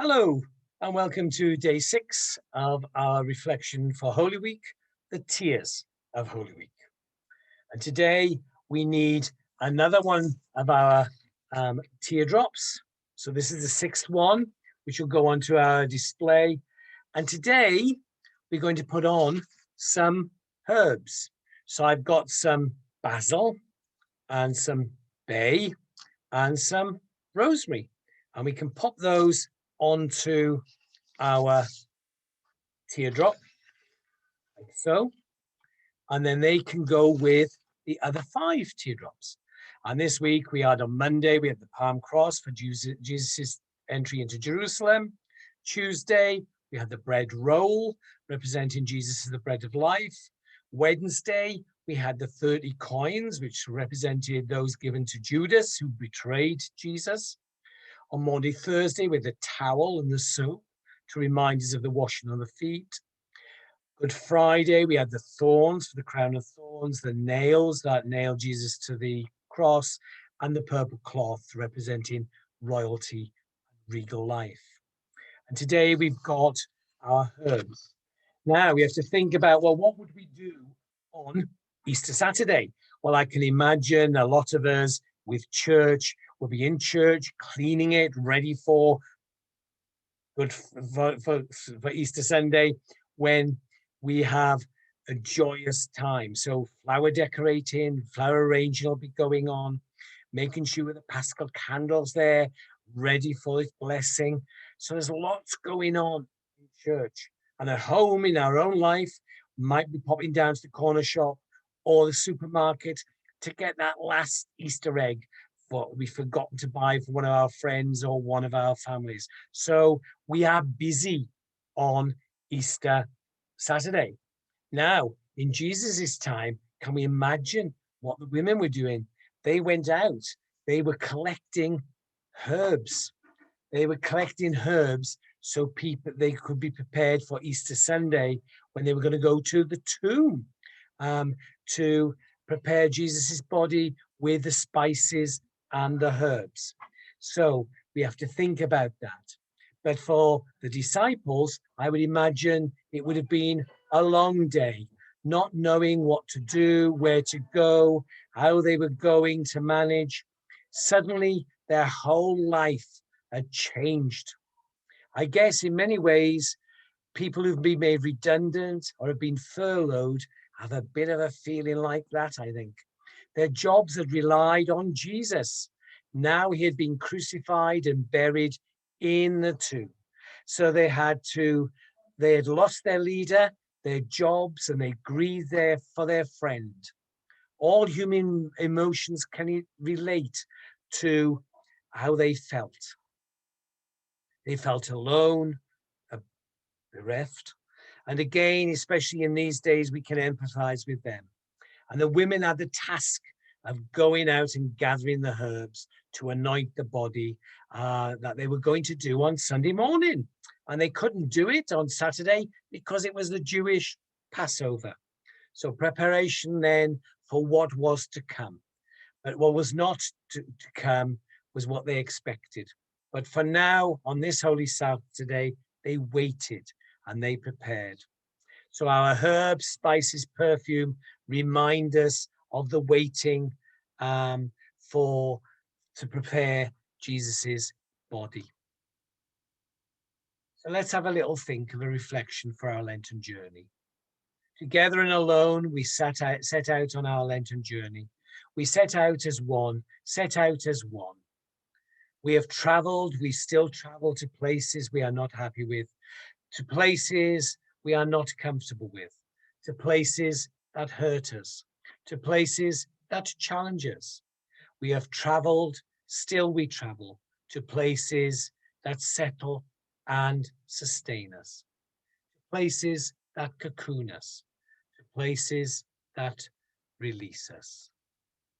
Hello, and welcome to day 6 of our reflection for Holy Week, the Tears of Holy Week. And today we need another one of our teardrops. So this is the 6th one, which will go onto our display. And today we're going to put on some herbs. So I've got some basil and some bay and some rosemary. And we can pop those onto our teardrop, like so, and then they can go with the other 5 teardrops. And this week we had on Monday, we had the palm cross for Jesus' entry into Jerusalem. Tuesday, we had the bread roll representing Jesus as the bread of life. Wednesday, we had the 30 coins, which represented those given to Judas, who betrayed Jesus. On Maundy Thursday, with the towel and the soap to remind us of the washing on the feet. Good Friday, we had the thorns for the crown of thorns, the nails that nailed Jesus to the cross, and the purple cloth representing royalty and regal life. And today we've got our herbs. Now we have to think about, well, what would we do on Easter Saturday? Well, I can imagine a lot of us with church, we'll be in church, cleaning it, ready for Easter Sunday, when we have a joyous time. So flower decorating, flower arranging will be going on, making sure the Paschal candles there, ready for its blessing. So there's lots going on in church. And at home, in our own life, might be popping down to the corner shop or the supermarket to get that last Easter egg what we've forgotten to buy for one of our friends or one of our families. So we are busy on Easter Saturday. Now, in Jesus's time, can we imagine what the women were doing? They went out, they were collecting herbs. They were collecting herbs so people they could be prepared for Easter Sunday when they were going to go to the tomb to prepare Jesus's body with the spices and the herbs. So we have to think about that. But for the disciples, I would imagine it would have been a long day, not knowing what to do, where to go, how they were going to manage. Suddenly, their whole life had changed. I guess in many ways, people who've been made redundant or have been furloughed have a bit of a feeling like that, I think. Their jobs had relied on Jesus. Now he had been crucified and buried in the tomb. So they had lost their leader, their jobs, and they grieved for their friend. All human emotions can relate to how they felt. They felt alone, bereft. And again, especially in these days, we can empathize with them. And the women had the task of going out and gathering the herbs to anoint the body that they were going to do on Sunday morning. And they couldn't do it on Saturday because it was the Jewish Passover. So preparation then for what was to come. But what was not to come was what they expected. But for now, on this Holy Saturday, they waited and they prepared. So our herbs, spices, perfume remind us of the waiting to prepare Jesus's body. So let's have a little think of a reflection for our Lenten journey. Together and alone, we set out on our Lenten journey. We set out as one. We have traveled, we still travel to places we are not happy with, to places we are not comfortable with, to places that hurt us, to places that challenge us. We have traveled, still we travel, to places that settle and sustain us, to places that cocoon us, to places that release us.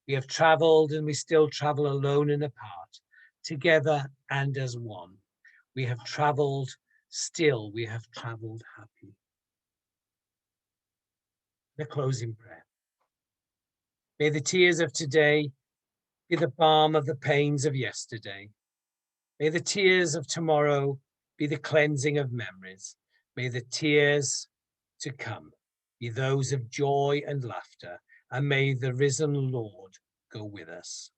We have traveled and we still travel alone and apart, together and as one. We have traveled, still we have traveled happy. The closing prayer. May the tears of today be the balm of the pains of yesterday. May the tears of tomorrow be the cleansing of memories. May the tears to come be those of joy and laughter, and may the risen Lord go with us.